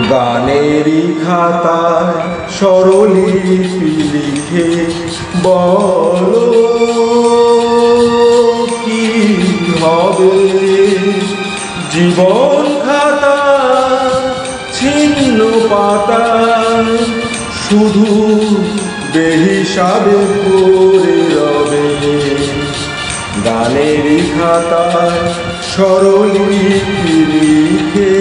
গানেরই খাতায় স্বরলিপি লিখে বলো কি হবে জীবন খাতা ছিন্ন পাতা শুধু বেহিসাবে পড়ে রবে গানেরই খাতায় স্বরলিপি লিখে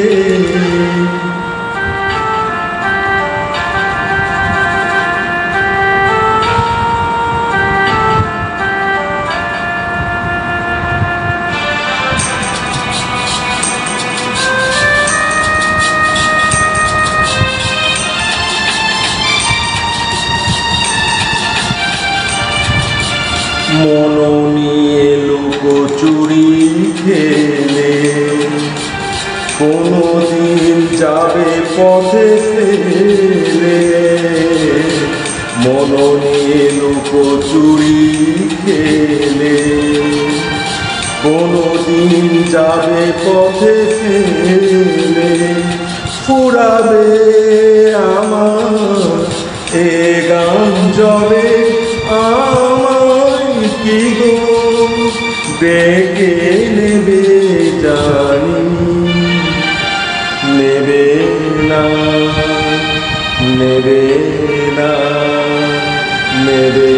মন নিয়ে লুকোচুরি খেলে কোনদিন যাবে পথে ফেলে মন নিয়ে লুকোচুরি খেলে কোনদিন যাবে পথে ফেলে ফুরাবে আমার এ গান জবে কি গো ডেকে নেবে জানি নেবে না নেবে না নেবে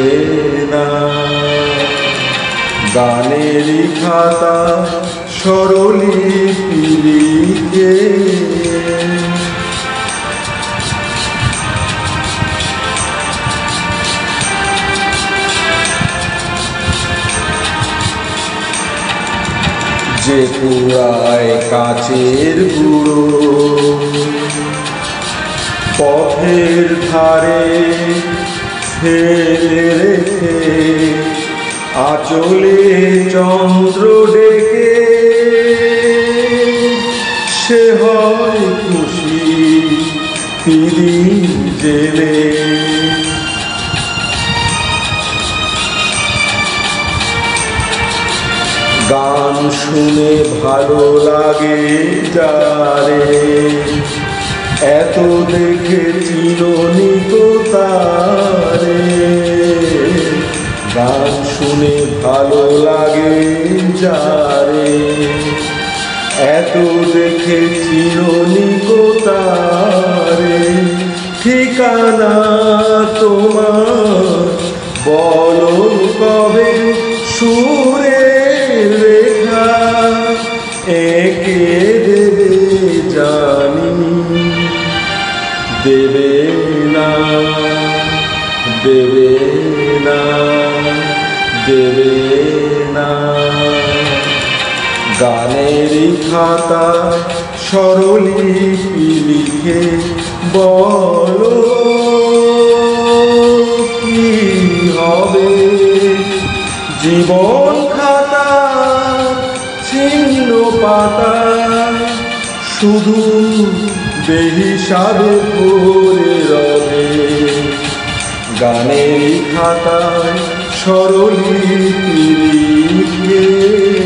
না গানেরই খাতা স্বরলিপি লিখে যে পুরায় কাচের গুঁড়ো পথের ধারে ফেলে রেখে আঁচলে চন্দ্র ডেকে সে হয় খুশি পিড়ি জেলে গান শুনে ভালো লাগে যারে এত দেখে চিরনি তো তারে গান শুনে ভালো লাগে যারে এত দেখে চিরনি তো তারে ঠিকানা তোমার বলো কবে সুরে রেখা একে দেবে জানি দেবে না দেবে না দেবে না গানেরই খাতায় স্বরলিপি লিখে বলো কি হবে জীবন খাতা ছিন্ন পাতা শুধু বেহিসাবে পড়ে রবে গানেরই খাতায় স্বরলিপি লিখে